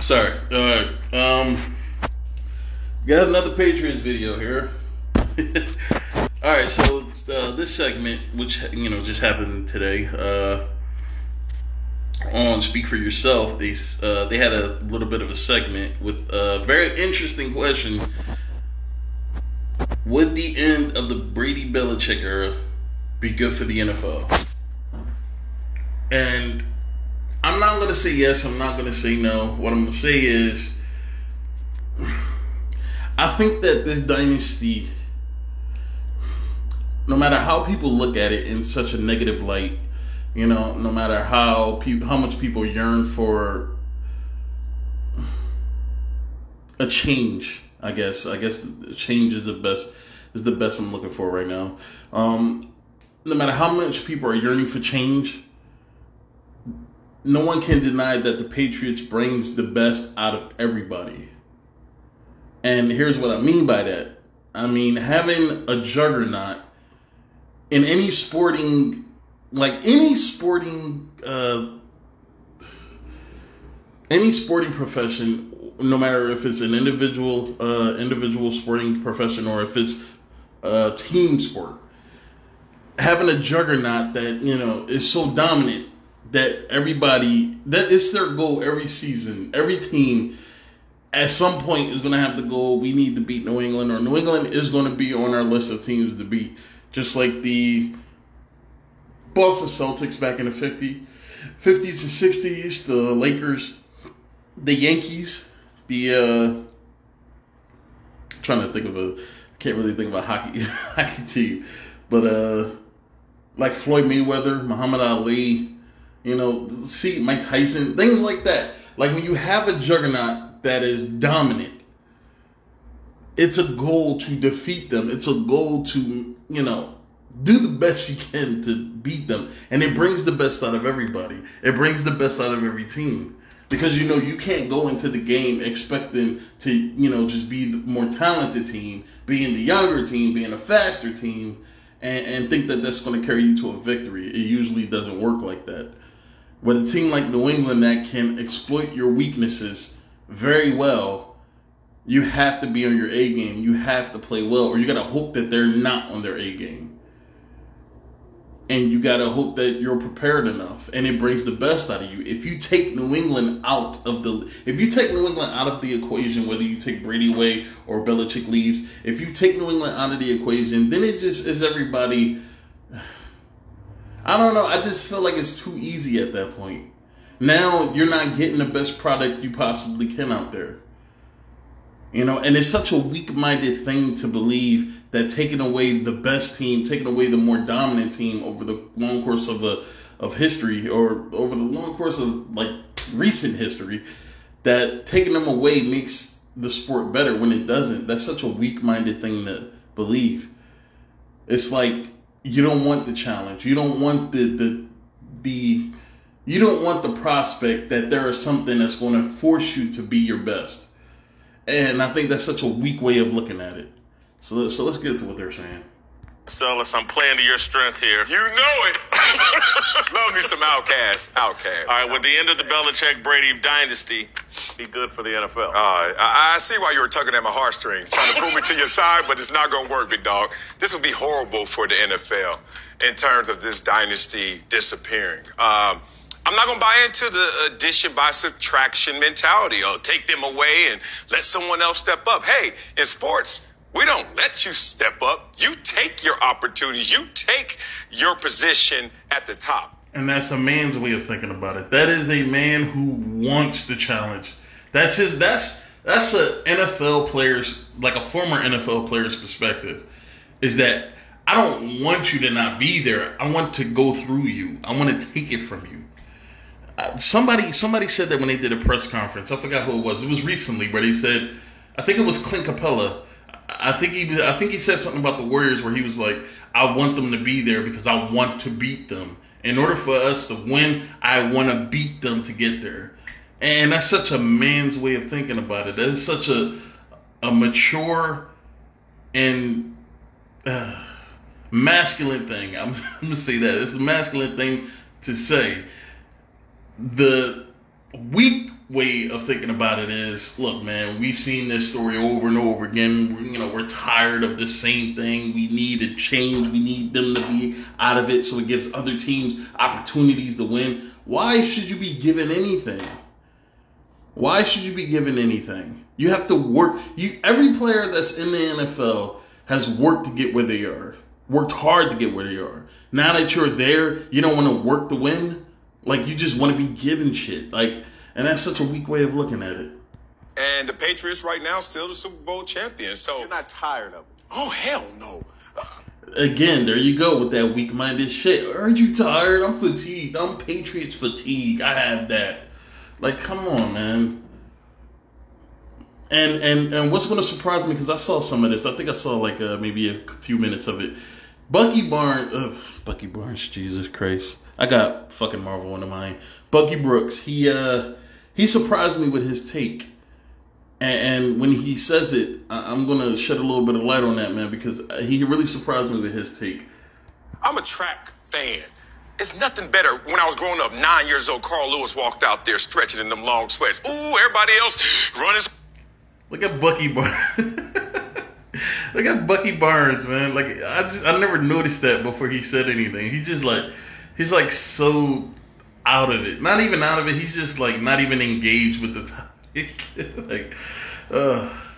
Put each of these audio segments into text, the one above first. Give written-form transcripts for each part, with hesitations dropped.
Sorry. Got another Patriots video here. All right, so this segment, which just happened today, on Speak for Yourself, they had a little bit of a segment with a very interesting question: would the end of the Brady Belichick era be good for the NFL? And I'm not going to say yes, I'm not going to say no. What I'm going to say is, I think that this dynasty, no matter how people look at it in such a negative light, no matter how much people yearn for a change, I guess change is the best I'm looking for right now. No matter how much people are yearning for change, no one can deny that the Patriots brings the best out of everybody. And here's what I mean by that. I mean, having a juggernaut in any sporting profession, no matter if it's an individual sporting profession or if it's a team sport, having a juggernaut that, is so dominant that that is their goal every season. Every team at some point is going to have the goal, we need to beat New England, or New England is going to be on our list of teams to beat. Just like the Boston Celtics back in the 50s and 60s, the Lakers, the Yankees, can't really think of a hockey team, but like Floyd Mayweather, Muhammad Ali, Mike Tyson, things like that. Like when you have a juggernaut that is dominant, it's a goal to defeat them. It's a goal to, do the best you can to beat them. And it brings the best out of everybody. It brings the best out of every team. Because, you can't go into the game expecting to, just be the more talented team, being the younger team, being a faster team, and think that that's going to carry you to a victory. It usually doesn't work like that. With a team like New England that can exploit your weaknesses very well, you have to be on your A game. You have to play well, or you got to hope that they're not on their A game. And you got to hope that you're prepared enough, and it brings the best out of you. If you take New England out of the equation, whether you take Brady away or Belichick leaves, if you take New England out of the equation, then it just is everybody. I don't know. I just feel like it's too easy at that point. Now you're not getting the best product you possibly can out there. And it's such a weak-minded thing to believe that taking away the best team, taking away the more dominant team over the long course of history, or over the long course of recent history, that taking them away makes the sport better when it doesn't. That's such a weak-minded thing to believe. It's like you don't want the challenge. You don't want you don't want the prospect that there is something that's going to force you to be your best. And I think that's such a weak way of looking at it. So let's get to what they're saying. Marcellus, I'm playing to your strength here. You know it. Love me some Outcast. All right, with the end of the Belichick-Brady dynasty, be good for the NFL. I see why you were tugging at my heartstrings, trying to pull me to your side, but it's not going to work, big dog. This would be horrible for the NFL in terms of this dynasty disappearing. I'm not going to buy into the addition by subtraction mentality. Take them away and let someone else step up. Hey, in sports, we don't let you step up. You take your opportunities. You take your position at the top. And that's a man's way of thinking about it. That is a man who wants the challenge. That's a NFL player's, like a former NFL player's perspective, is that I don't want you to not be there. I want to go through you. I want to take it from you. Somebody said that when they did a press conference. I forgot who it was. It was recently where they said, I think it was Clint Capella. I think he said something about the Warriors where he was like, I want them to be there because I want to beat them. In order for us to win, I want to beat them to get there. And that's such a man's way of thinking about it. That is such a mature and masculine thing. I'm going to say that. It's the masculine thing to say. The way of thinking about it is, look, man, we've seen this story over and over again. We're tired of the same thing. We need a change. We need them to be out of it so it gives other teams opportunities to win. Why should you be given anything? Why should you be given anything? You have to work. Every player that's in the NFL has worked to get where they are. Worked hard to get where they are. Now that you're there, you don't want to work to win. Like, you just want to be given shit. Like, and that's such a weak way of looking at it. And the Patriots right now still the Super Bowl champions. So you're not tired of it. Oh, hell no. Again, there you go with that weak-minded shit. Aren't you tired? I'm fatigued. I'm Patriots fatigue. I have that. Like, come on, man. And what's going to surprise me, because I saw some of this. I think I saw like maybe a few minutes of it. Bucky Barnes, Jesus Christ. I got fucking Marvel in mind. Bucky Brooks, he surprised me with his take. And when he says it, I'm going to shed a little bit of light on that, man, because he really surprised me with his take. I'm a track fan. It's nothing better. When I was growing up, 9 years old, Carl Lewis walked out there stretching in them long sweats. Ooh, everybody else running. Look at Bucky Barnes. Look at Bucky Barnes, man. Like, I never noticed that before he said anything. He's like so out of it. Not even out of it. He's just like not even engaged with the topic. Like,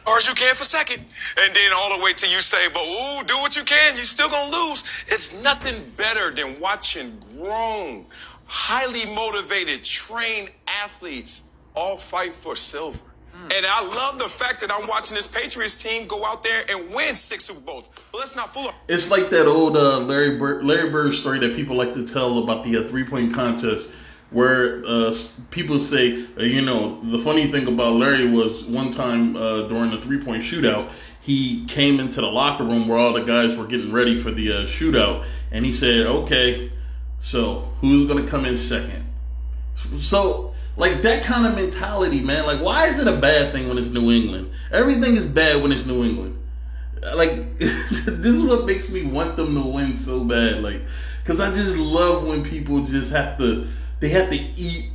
Or as you can for second. And then all the way till you say, but ooh, do what you can. You still gonna lose. It's nothing better than watching grown, highly motivated, trained athletes all fight for silver. And I love the fact that I'm watching this Patriots team go out there and win 6 Super Bowls. But let's not fool them. It's like that old Larry Bird story that people like to tell about the 3-point contest, where people say, the funny thing about Larry was one time during the 3-point shootout, he came into the locker room where all the guys were getting ready for the shootout, and he said, okay, so who's going to come in second? So, like, that kind of mentality, man. Like, why is it a bad thing when it's New England? Everything is bad when it's New England. Like, this is what makes me want them to win so bad. Like, because I just love when people just have to eat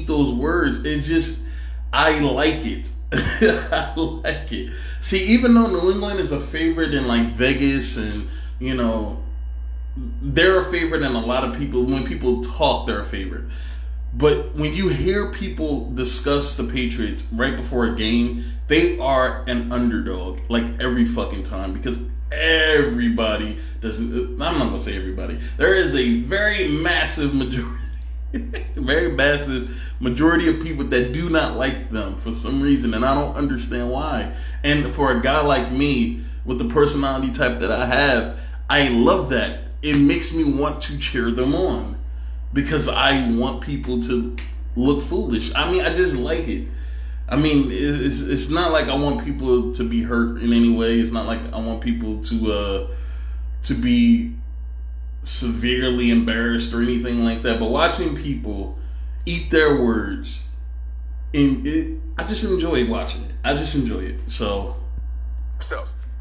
those words. It's just, I like it. I like it. See, even though New England is a favorite in, like, Vegas and, they're a favorite in a lot of people. When people talk, they're a favorite. But when you hear people discuss the Patriots right before a game, they are an underdog, like, every fucking time, because everybody doesn't. I'm not gonna say everybody. There is a very massive majority of people that do not like them for some reason, and I don't understand why. And for a guy like me, with the personality type that I have, I love that. It makes me want to cheer them on. Because I want people to look foolish. I mean, I just like it. I mean, it's not like I want people to be hurt in any way. It's not like I want people to be severely embarrassed or anything like that. But watching people eat their words, I just enjoy watching it. I just enjoy it. So,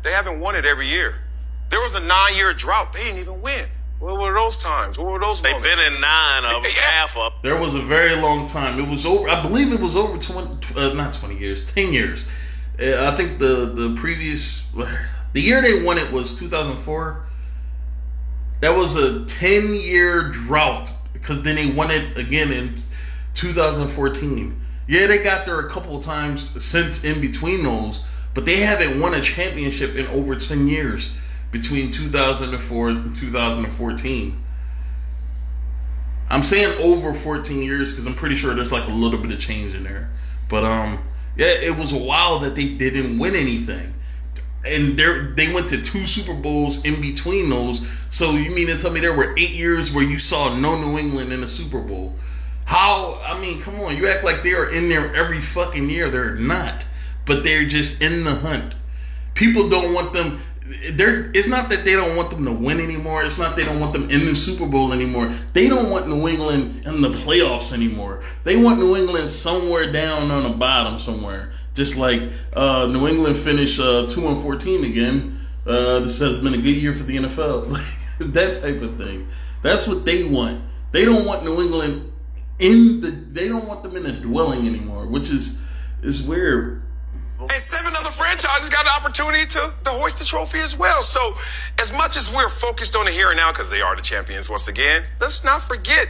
they haven't won it every year. There was a 9-year drought. They didn't even win. What were those times? What were those They've moments? been in 9 of them, half of them. There was a very long time. It was over. I believe it was over 10 years. I think the year they won it was 2004. That was a 10-year drought, because then they won it again in 2014. Yeah, they got there a couple of times since in between those, but they haven't won a championship in over 10 years. Between 2004 and 2014. I'm saying over 14 years because I'm pretty sure there's like a little bit of change in there. But yeah, it was a while that they didn't win anything. And they went to 2 Super Bowls in between those. So you mean to tell me there were 8 years where you saw no New England in a Super Bowl? How? I mean, come on. You act like they are in there every fucking year. They're not. But they're just in the hunt. People don't want them. It's not that they don't want them to win anymore. It's not they don't want them in the Super Bowl anymore. They don't want New England in the playoffs anymore. They want New England somewhere down on the bottom somewhere. Just like New England finished 2-14 again. This has been a good year for the NFL. That type of thing. That's what they want. They don't want New England they they don't want them in a dwelling anymore, which is weird. And 7 other franchises got an opportunity to hoist the trophy as well. So as much as we're focused on the here and now, because they are the champions once again, let's not forget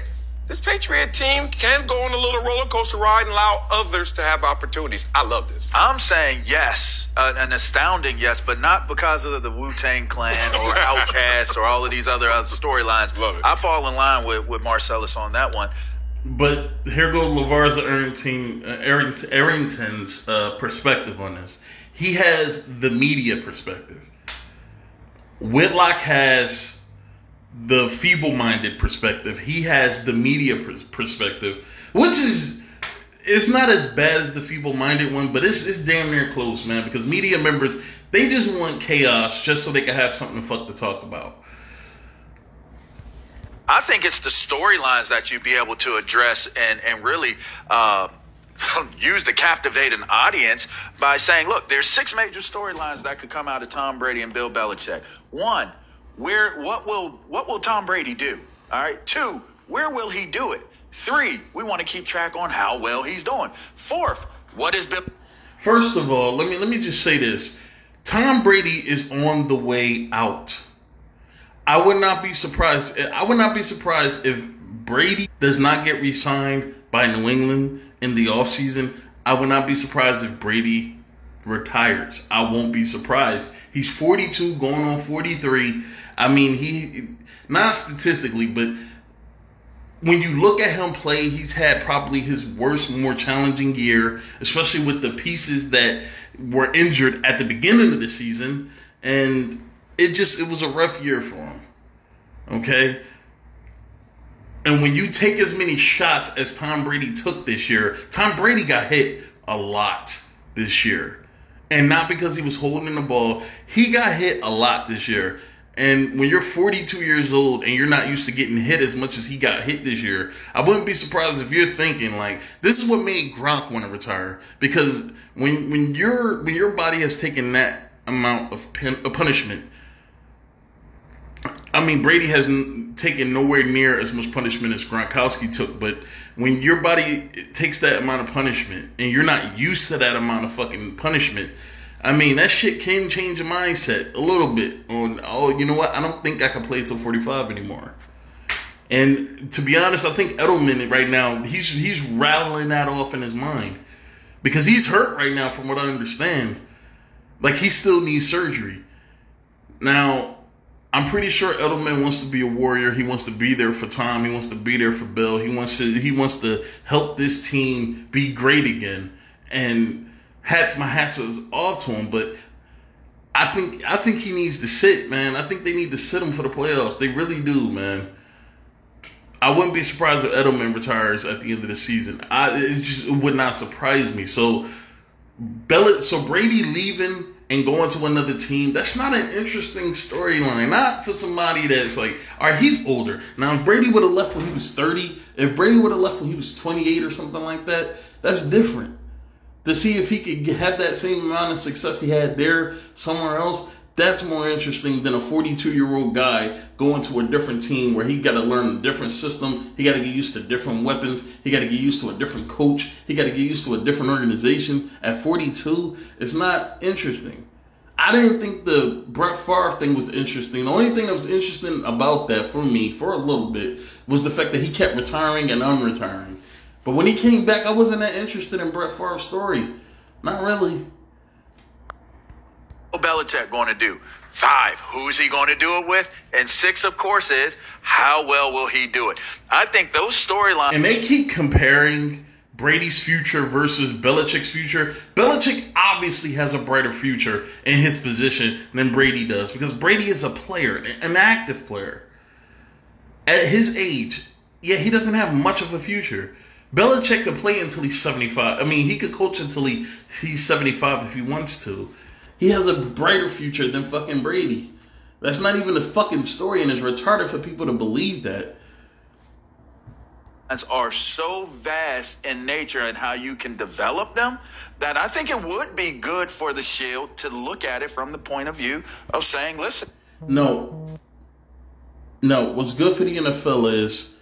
this Patriot team can go on a little roller coaster ride and allow others to have opportunities. I love this. I'm saying yes, an astounding yes, but not because of the Wu-Tang Clan or Outkast or all of these other storylines. Love it. I fall in line with Marcellus on that one. But here goes LeVar's Arrington's perspective on this. He has the media perspective. Whitlock has the feeble-minded perspective. He has the media perspective, which is, it's not as bad as the feeble-minded one, but it's damn near close, man, because media members, they just want chaos just so they can have something to talk about. I think it's the storylines that you'd be able to address and really use to captivate an audience by saying, look, there's 6 major storylines that could come out of Tom Brady and Bill Belichick. 1, what will Tom Brady do? All right. 2, where will he do it? 3, we want to keep track on how well he's doing. 4th, what is Bill? First of all, let me just say this. Tom Brady is on the way out. I would not be surprised if Brady does not get re-signed by New England in the offseason. I would not be surprised if Brady retires. I won't be surprised. He's 42, going on 43. I mean, he, not statistically, but when you look at him play, he's had probably his worst, more challenging year, especially with the pieces that were injured at the beginning of the season. And it was a rough year for him. Okay? And when you take as many shots as Tom Brady took this year, Tom Brady got hit a lot this year. And not because he was holding the ball. He got hit a lot this year. And when you're 42 years old and you're not used to getting hit as much as he got hit this year, I wouldn't be surprised if you're thinking, like, this is what made Gronk want to retire. Because when your body has taken that amount of punishment, I mean, Brady has taken nowhere near as much punishment as Gronkowski took, but when your body takes that amount of punishment and you're not used to that amount of fucking punishment, I mean, that shit can change your mindset a little bit on, oh, you know what? I don't think I can play until 45 anymore. And to be honest, I think Edelman right now, he's rattling that off in his mind because he's hurt right now from what I understand. Like, he still needs surgery. Now, I'm pretty sure Edelman wants to be a warrior. He wants to be there for Tom. He wants to be there for Bill. He wants to help this team be great again. And my hats is off to him. But I think he needs to sit, man. I think they need to sit him for the playoffs. They really do, man. I wouldn't be surprised if Edelman retires at the end of the season. It would not surprise me. So Brady leaving and going to another team, that's not an interesting storyline. Not for somebody that's like, all right, he's older. Now, if Brady would have left when he was 30, if Brady would have left when he was 28 or something like that, that's different. To see if he could have that same amount of success he had there somewhere else, that's more interesting than a 42-year-old guy going to a different team where he got to learn a different system. He got to get used to different weapons. He got to get used to a different coach. He got to get used to a different organization. At 42, it's not interesting. I didn't think the Brett Favre thing was interesting. The only thing that was interesting about that for me, for a little bit, was the fact that he kept retiring and unretiring. But when he came back, I wasn't that interested in Brett Favre's story. Not really. Belichick going to do? 5, who's he going to do it with? And 6, of course, is how well will he do it? I think those storylines... And they keep comparing Brady's future versus Belichick's future. Belichick obviously has a brighter future in his position than Brady does because Brady is a player, an active player. At his age, yeah, he doesn't have much of a future. Belichick could play until he's 75. I mean, he could coach until he's 75 if he wants to. He has a brighter future than fucking Brady. That's not even a fucking story, and it's retarded for people to believe that. Are so vast in nature and how you can develop them that I think it would be good for the Shield to look at it from the point of view of saying, listen. No, what's good for the NFL is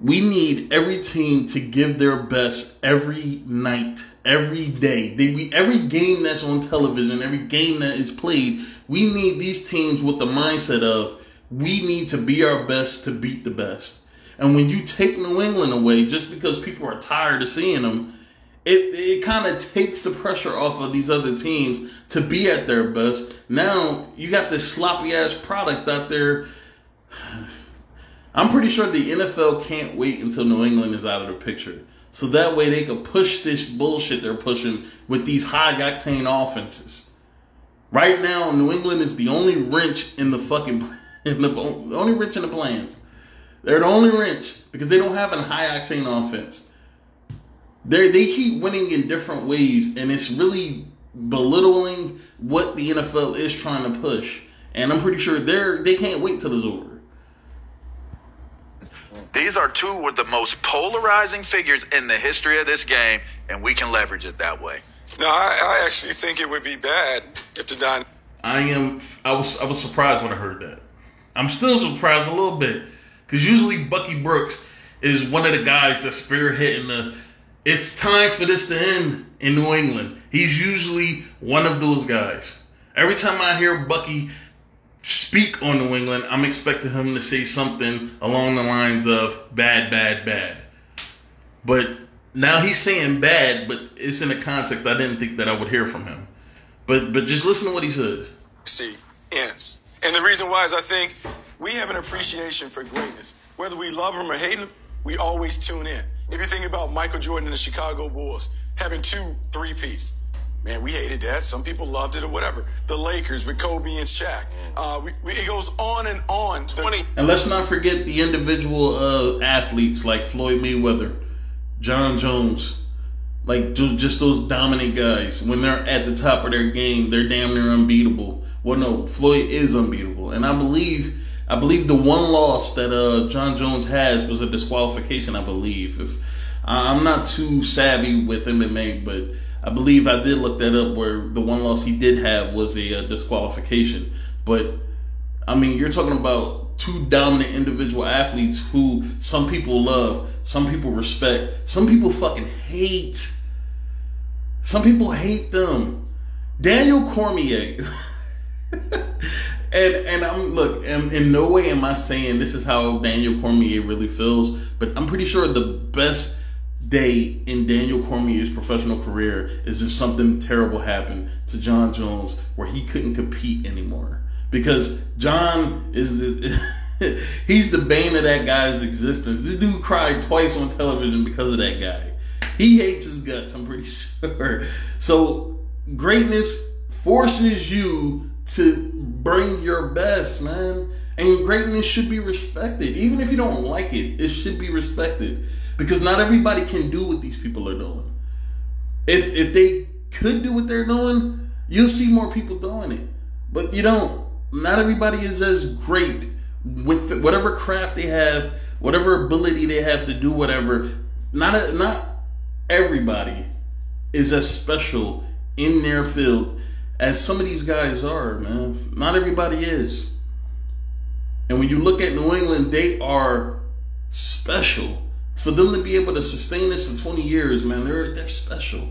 We need every team to give their best every night, every day. Every game that's on television, every game that is played, we need these teams with the mindset of we need to be our best to beat the best. And when you take New England away just because people are tired of seeing them, it kind of takes the pressure off of these other teams to be at their best. Now you got this sloppy ass product out there. I'm pretty sure the NFL can't wait until New England is out of the picture. So that way they can push this bullshit they're pushing with these high-octane offenses. Right now, New England is the only wrench in the fucking... the only wrench in the plans. They're the only wrench because they don't have a high-octane offense. They keep winning in different ways, and it's really belittling what the NFL is trying to push. And I'm pretty sure they can't wait till it's over. These are two of the most polarizing figures in the history of this game, and we can leverage it that way. No, I actually think it would be bad if the Dynasty. I was surprised when I heard that. I'm still surprised a little bit because usually Bucky Brooks is one of the guys that's spearheading it's time for this to end in New England. He's usually one of those guys. Every time I hear Bucky speak on New England, I'm expecting him to say something along the lines of bad, bad, bad. But now he's saying bad, but it's in a context I didn't think that I would hear from him. But just listen to what he says. Ends. And the reason why is I think we have an appreciation for greatness. Whether we love him or hate him, we always tune in. If you think about Michael Jordan and the Chicago Bulls having 2 3-peats, man, we hated that. Some people loved it or whatever. The Lakers with Kobe and Shaq. It goes on and on. And let's not forget the individual athletes like Floyd Mayweather, John Jones, like just those dominant guys. When they're at the top of their game, they're damn near unbeatable. Well, no, Floyd is unbeatable, and I believe the one loss that John Jones has was a disqualification. I believe. If I'm not too savvy with MMA, but I believe I did look that up where the one loss he did have was a disqualification. But, I mean, you're talking about 2 dominant individual athletes who some people love, some people respect, some people fucking hate. Some people hate them. Daniel Cormier. and I'm, look, in no way am I saying this is how Daniel Cormier really feels, but I'm pretty sure the best day in Daniel Cormier's professional career is if something terrible happened to John Jones where he couldn't compete anymore. Because John is he's the bane of that guy's existence. This dude cried twice on television because of that guy. He hates his guts, I'm pretty sure. So greatness forces you to bring your best, man. And greatness should be respected. Even if you don't like it, it should be respected. Because not everybody can do what these people are doing. If they could do what they're doing, you'll see more people doing it. But you don't. Not everybody is as great with whatever craft they have, whatever ability they have to do whatever. Not everybody is as special in their field as some of these guys are, man. Not everybody is. And when you look at New England, they are special. For them to be able to sustain this for 20 years, man, they're special.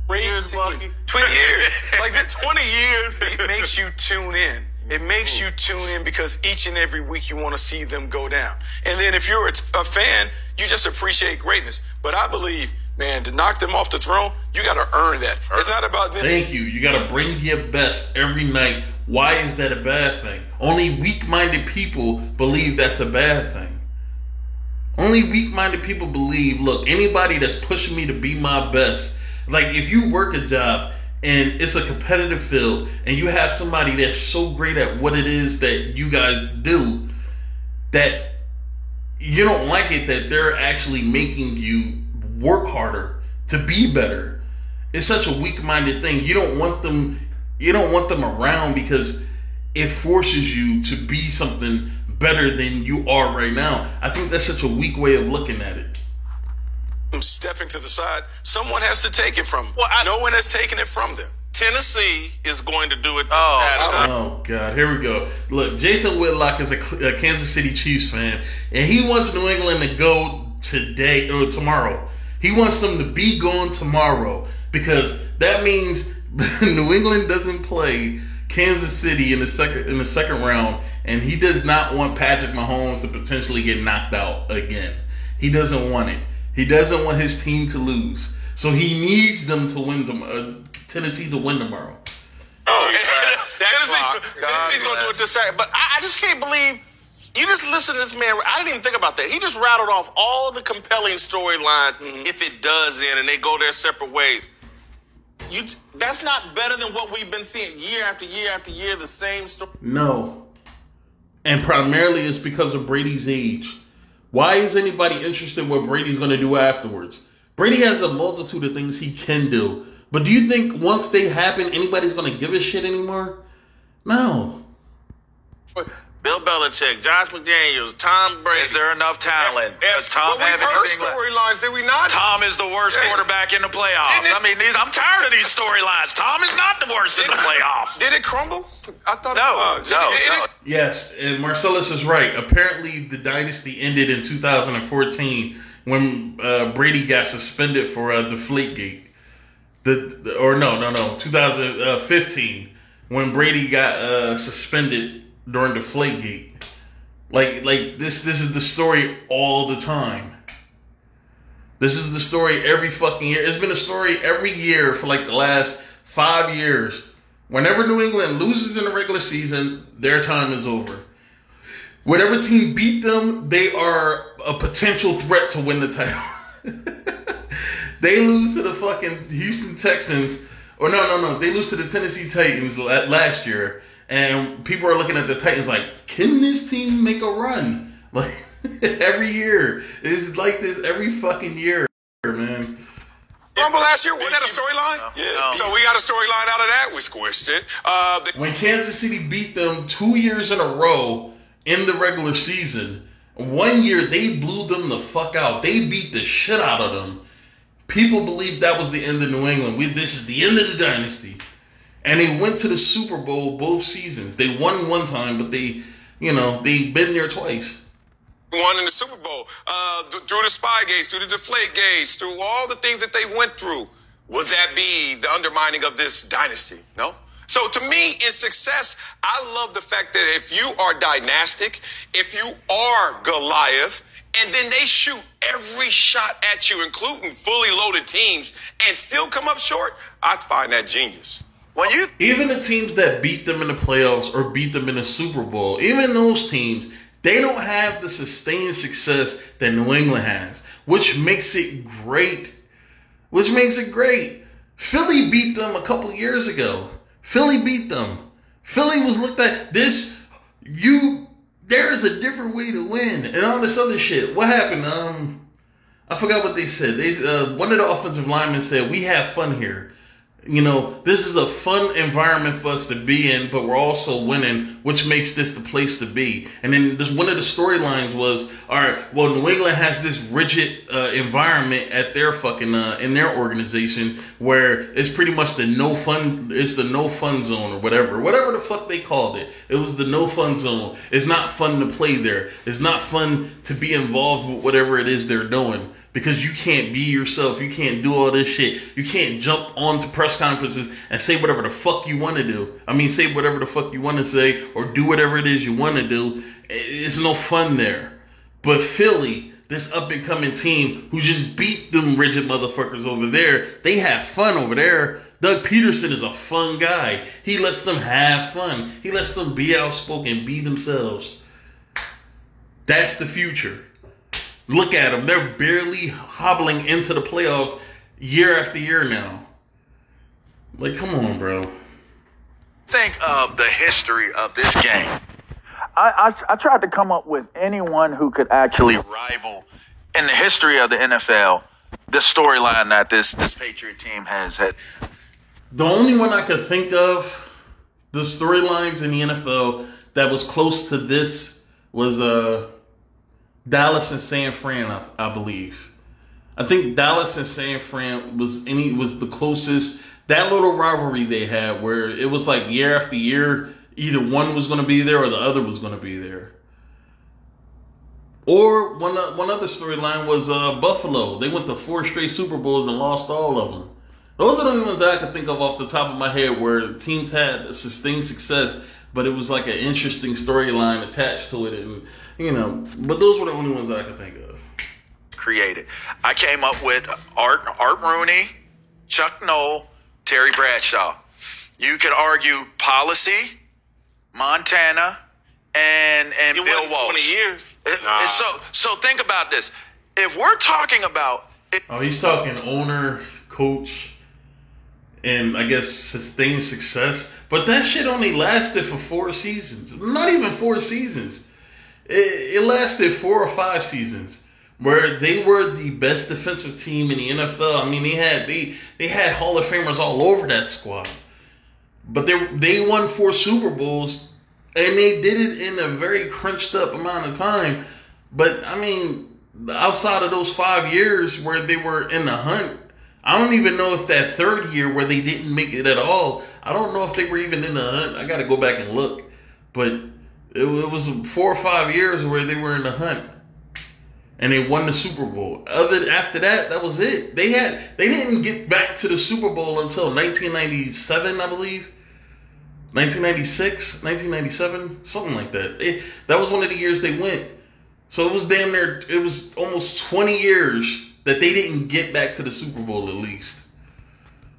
20 years. Like that 20 years, it makes you tune in. It makes you tune in because each and every week you want to see them go down. And then if you're a fan, you just appreciate greatness. But I believe, man, to knock them off the throne, you got to earn that. It's not about them. Thank you. You got to bring your best every night. Why is that a bad thing? Only weak-minded people believe that's a bad thing. Only weak-minded people believe, look, anybody that's pushing me to be my best, like if you work a job and it's a competitive field and you have somebody that's so great at what it is that you guys do that you don't like it that they're actually making you work harder to be better. It's such a weak-minded thing. You don't want them around because it forces you to be something better than you are right now. I think that's such a weak way of looking at it. Stepping to the side, someone has to take it from them. Well, no one has taken it from them. Tennessee is going to do it. Oh God, here we go. Look, Jason Whitlock is a Kansas City Chiefs fan, and he wants New England to go today or tomorrow. He wants them to be gone tomorrow because that means New England doesn't play Kansas City in the second round, and he does not want Patrick Mahomes to potentially get knocked out again. He doesn't want it. He doesn't want his team to lose, so he needs them to win. Tennessee to win tomorrow. Tennessee's going to do it this Saturday. But I just can't believe you just listen to this man. I didn't even think about that. He just rattled off all the compelling storylines if it does end and they go their separate ways. That's not better than what we've been seeing year after year after year, the same story. No. And primarily it's because of Brady's age. Why is anybody interested in what Brady's going to do afterwards? Brady has a multitude of things he can do. But do you think once they happen, anybody's going to give a shit anymore? No. Bill Belichick, Josh McDaniels, Tom Brady. Is there enough talent? Does Tom have heard anything storylines, did we not? Tom is the worst quarterback in the playoffs. I mean, I'm tired of these storylines. Tom is not the worst in the playoffs. Did it crumble? I thought No. Yes, and Marcellus is right. Apparently, the dynasty ended in 2014 when Brady got suspended for Deflategate. 2015 when Brady got suspended during Deflategate. Like this is the story all the time. This is the story every fucking year. It's been a story every year for like the last 5 years. Whenever New England loses in the regular season, their time is over. Whatever team beat them, they are a potential threat to win the title. They lose to the fucking Houston Texans. Or no. They lose to the Tennessee Titans last year. And people are looking at the Titans like, can this team make a run? Like, every year. It's like this every fucking year, man. Rumble last year, wasn't that a storyline? Yeah. So we got a storyline out of that. We squished it. When Kansas City beat them 2 years in a row in the regular season, 1 year they blew them the fuck out. They beat the shit out of them. People believed that was the end of New England. This is the end of the dynasty. And they went to the Super Bowl both seasons. They won one time, but they've been there twice. Won in the Super Bowl. Through the spy gates, through the deflate gates, through all the things that they went through. Would that be the undermining of this dynasty? No? So to me, in success, I love the fact that if you are dynastic, if you are Goliath, and then they shoot every shot at you, including fully loaded teams, and still come up short, I find that genius. Even the teams that beat them in the playoffs or beat them in the Super Bowl, even those teams, they don't have the sustained success that New England has, which makes it great. Philly beat them a couple years ago. Philly beat them. Philly was looked at there's a different way to win and all this other shit. What happened? I forgot what they said. One of the offensive linemen said, "We have fun here. This is a fun environment for us to be in, but we're also winning, which makes this the place to be." And then one of the storylines was, all right, well, New England has this rigid environment at their fucking in their organization where it's pretty much the no fun zone or whatever the fuck they called it. It was the no fun zone. It's not fun to play there. It's not fun to be involved with whatever it is they're doing. Because you can't be yourself. You can't do all this shit. You can't jump onto press conferences and say whatever the fuck you want to do. Say whatever the fuck you want to say or do whatever it is you want to do. It's no fun there. But Philly, this up-and-coming team who just beat them rigid motherfuckers over there, they have fun over there. Doug Peterson is a fun guy. He lets them have fun. He lets them be outspoken, be themselves. That's the future. Look at them. They're barely hobbling into the playoffs year after year now. Like, come on, bro. Think of the history of this game. I tried to come up with anyone who could actually rival in the history of the NFL the storyline that this Patriot team has had. The only one I could think of, the storylines in the NFL that was close to this was Dallas and San Fran, I believe. I think Dallas and San Fran was the closest That little rivalry they had where it was like year after year, either one was going to be there or the other was going to be there. Or one other storyline was Buffalo. They went to 4 straight Super Bowls and lost all of them. Those are the only ones that I can think of off the top of my head where teams had sustained success, but it was like an interesting storyline attached to it. And, you know, but those were the only ones that I could think of. Created. I came up with Art Rooney, Chuck Noll, Terry Bradshaw. You could argue policy, Montana, and Bill Walsh. 20 years. So think about this. If we're talking about... He's talking owner, coach, and I guess sustained success. But that shit only lasted for 4 seasons. Not even 4 seasons. It lasted 4 or 5 seasons where they were the best defensive team in the NFL. I mean, they had Hall of Famers all over that squad. But they won 4 Super Bowls, and they did it in a very crunched up amount of time. But, I mean, outside of those 5 years where they were in the hunt, I don't even know if that 3rd year where they didn't make it at all, I don't know if they were even in the hunt. I got to go back and look. But it was 4 or 5 years where they were in the hunt. And they won the Super Bowl. After that was it. They didn't get back to the Super Bowl until 1997, I believe. 1996, 1997, something like that. That was one of the years they went. So it was damn near, it was almost 20 years that they didn't get back to the Super Bowl at least.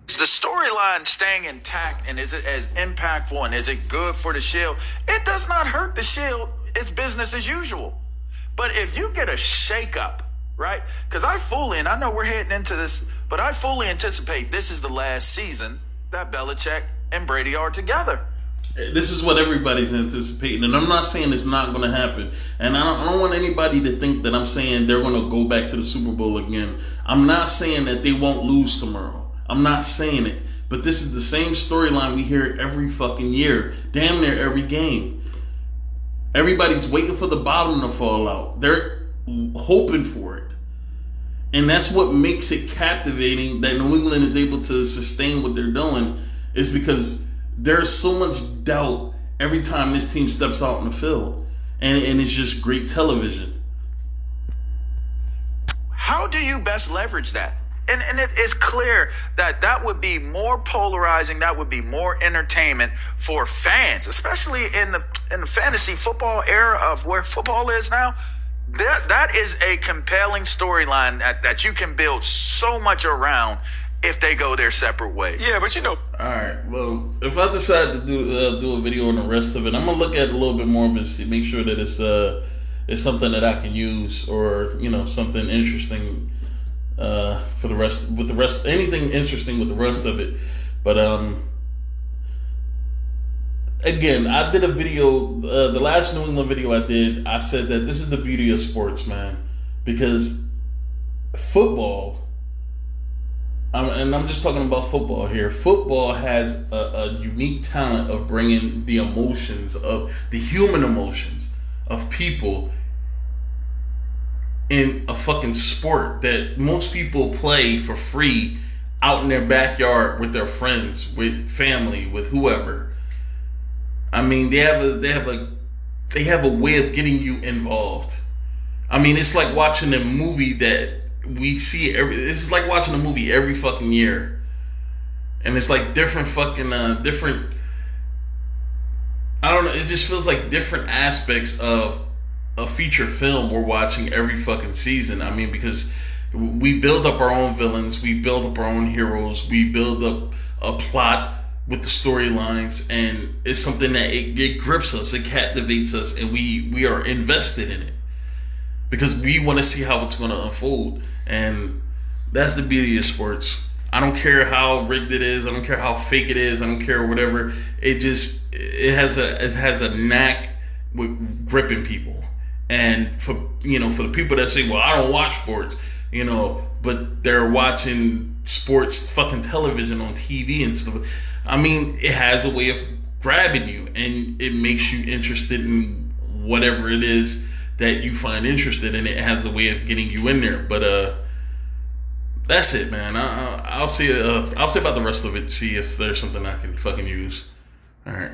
Is the storyline staying intact, and is it as impactful, and is it good for the Shield? It does not hurt the Shield. It's business as usual. But if you get a shakeup, right? Because and I know we're heading into this, but I fully anticipate this is the last season that Belichick and Brady are together. This is what everybody's anticipating, and I'm not saying it's not going to happen. And I don't want anybody to think that I'm saying they're going to go back to the Super Bowl again. I'm not saying that they won't lose tomorrow. I'm not saying it. But this is the same storyline we hear every fucking year, damn near every game. Everybody's waiting for the bottom to fall out. They're hoping for it. And that's what makes it captivating that New England is able to sustain what they're doing, is because there's so much doubt every time this team steps out in the field. And it's just great television. How do you best leverage that? And it is clear that would be more polarizing, that would be more entertainment for fans, especially in the fantasy football era of where football is now. That is a compelling storyline that you can build so much around if they go their separate ways. Yeah, but you know. All right. Well, if I decide to do a video on the rest of it, I'm gonna look at a little bit more of it, make sure that it's something that I can use, or something interesting for the rest. Anything interesting with the rest of it. But again, I did a video, the last New England video I did, I said that this is the beauty of sports, man. Because football, and I'm just talking about football here, football has a unique talent of bringing the emotions, of the human emotions of people in a fucking sport that most people play for free out in their backyard with their friends, with family, with whoever. I mean, they have a way of getting you involved. I mean, it's like watching a movie that we see it's like watching a movie every fucking year. And it's like different fucking different, I don't know, it just feels like different aspects of a feature film we're watching every fucking season. I mean, because we build up our own villains, we build up our own heroes, we build up a plot with the storylines, and it's something that it grips us, it captivates us, and we are invested in it because we want to see how it's going to unfold. And that's the beauty of sports. I don't care how rigged it is, I don't care how fake it is, I don't care whatever. It has a knack with gripping people. And for the people that say, well, I don't watch sports, but they're watching sports fucking television on TV and stuff. I mean, it has a way of grabbing you, and it makes you interested in whatever it is that you find interested in. It has a way of getting you in there. But That's it, man. I'll see. I'll see about the rest of it. See if there's something I can fucking use. All right.